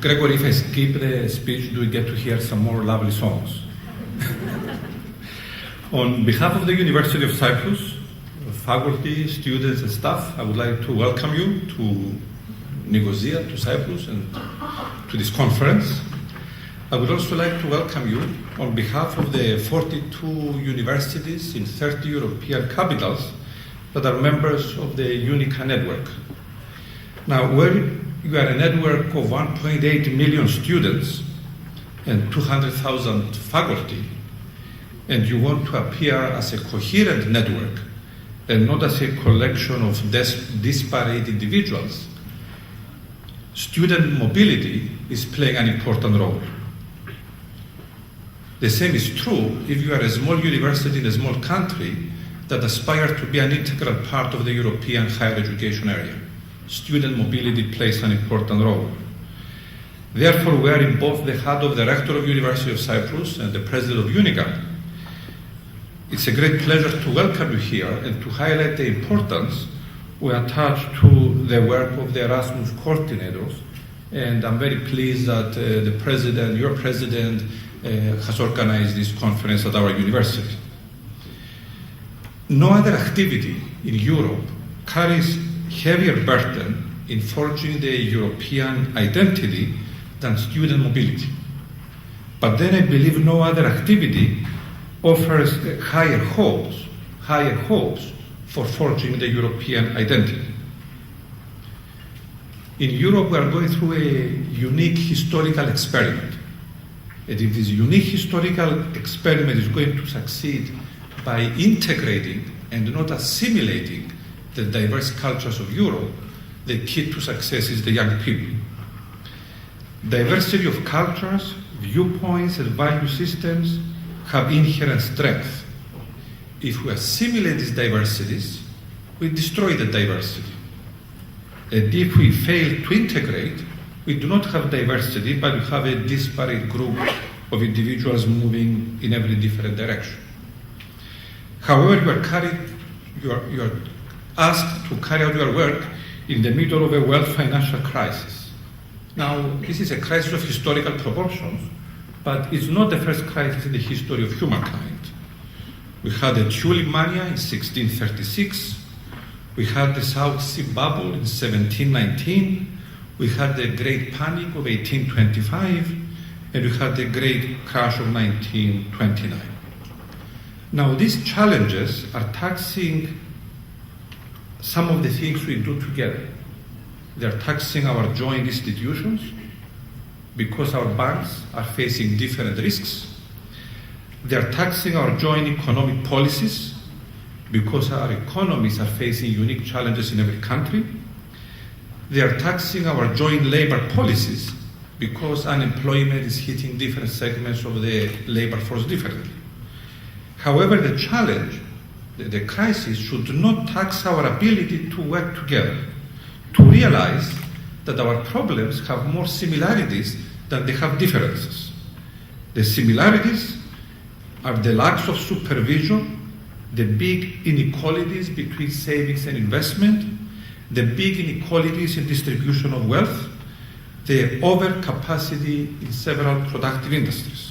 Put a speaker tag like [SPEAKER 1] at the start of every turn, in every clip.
[SPEAKER 1] Gregory, if I skip the speech, do we get to hear some more lovely songs? On behalf of the University of Cyprus, faculty, students, and staff, I would like to welcome you to Nicosia, to Cyprus, and to this conference. I would also like to welcome you on behalf of the 42 universities in 30 European capitals that are members of the UNICA network. Now, where you are a network of 1.8 million students and 200,000 faculty, and you want to appear as a coherent network and not as a collection of disparate individuals, student mobility is playing an important role. The same is true if you are a small university in a small country that aspires to be an integral part of the European higher education area. Student mobility plays an important role. Therefore, wearing both the hat of the Rector of University of Cyprus and the President of UNICA, it's a great pleasure to welcome you here and to highlight the importance we attach to the work of the Erasmus coordinators. And I'm very pleased that the President, your President, has organized this conference at our university. No other activity in Europe carries heavier burden in forging the European identity than student mobility. But then I believe no other activity offers higher hopes for forging the European identity. In Europe, we are going through a unique historical experiment. And if this unique historical experiment is going to succeed by integrating and not assimilating the diverse cultures of Europe, the key to success is the young people. Diversity of cultures, viewpoints, and value systems have inherent strength. If we assimilate these diversities, we destroy the diversity. And if we fail to integrate, we do not have diversity, but we have a disparate group of individuals moving in every different direction. However, you are asked to carry out your work in the middle of a world financial crisis. Now, this is a crisis of historical proportions, but it's not the first crisis in the history of humankind. We had the tulip mania in 1636, we had the South Sea bubble in 1719, we had the Great Panic of 1825, and we had the Great Crash of 1929. Now, these challenges are taxing some of the things we do together. They're taxing our joint institutions because our banks are facing different risks. They're taxing our joint economic policies because our economies are facing unique challenges in every country. They are taxing our joint labor policies because unemployment is hitting different segments of the labor force differently. However, the challenge, the crisis, should not tax our ability to work together, to realize that our problems have more similarities than they have differences. The similarities are the lack of supervision, the big inequalities between savings and investment, the big inequalities in distribution of wealth, the overcapacity in several productive industries.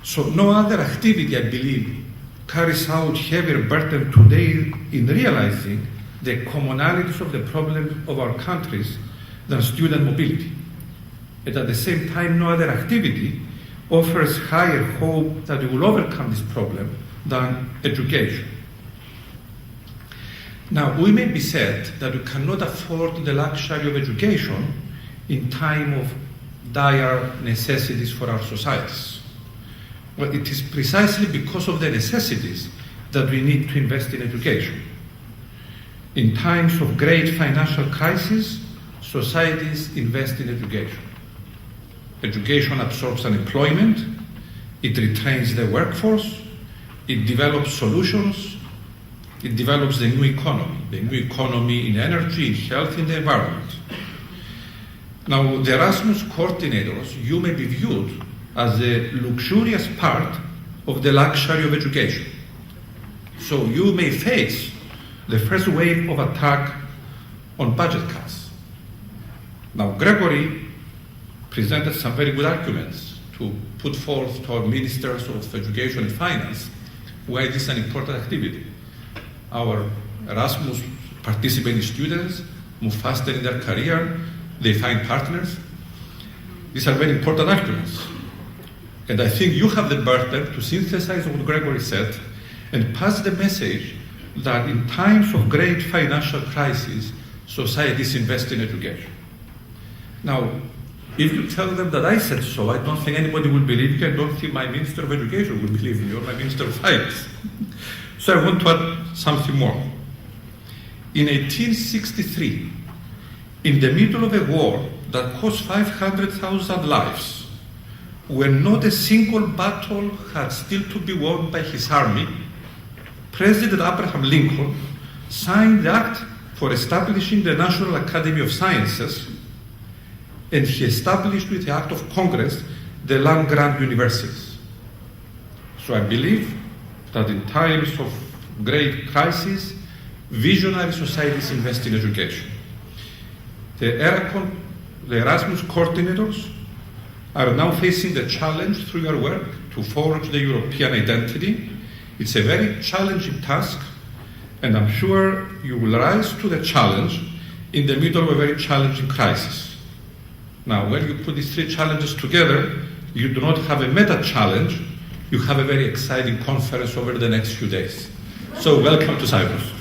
[SPEAKER 1] So no other activity, I believe, carries out heavier burden today in realizing the commonalities of the problems of our countries than student mobility. And at the same time, no other activity offers higher hope that we will overcome this problem than education. Now, we may be said that we cannot afford the luxury of education in time of dire necessities for our societies. Well, it is precisely because of the necessities that we need to invest in education. In times of great financial crisis, societies invest in education. Education absorbs unemployment, it retrains the workforce, it develops solutions, it develops the new economy in energy, in health, in the environment. Now, the Erasmus coordinators, you may be viewed as the luxurious part of the luxury of education. So you may face the first wave of attack on budget cuts. Now, Gregory presented some very good arguments to put forth to our ministers of education and finance why this is an important activity. Our Erasmus participating students move faster in their career, they find partners. These are very important arguments. And I think you have the burden to synthesize what Gregory said and pass the message that in times of great financial crisis, societies invest in education. Now, if you tell them that I said so, I don't think anybody will believe you. I don't think my Minister of Education will believe me, or my Minister of Finance. So I want to add something more. In 1863, in the middle of a war that cost 500,000 lives, when not a single battle had still to be won by his army, President Abraham Lincoln signed the Act for establishing the National Academy of Sciences, and he established with the Act of Congress the land-grant universities. So I believe that in times of great crisis, visionary societies invest in education. The Eracon, the Erasmus coordinators, are now facing the challenge through your work to forge the European identity. It's a very challenging task, and I'm sure you will rise to the challenge in the middle of a very challenging crisis. Now, when you put these three challenges together, you do not have a meta challenge, you have a very exciting conference over the next few days. So welcome to Cyprus.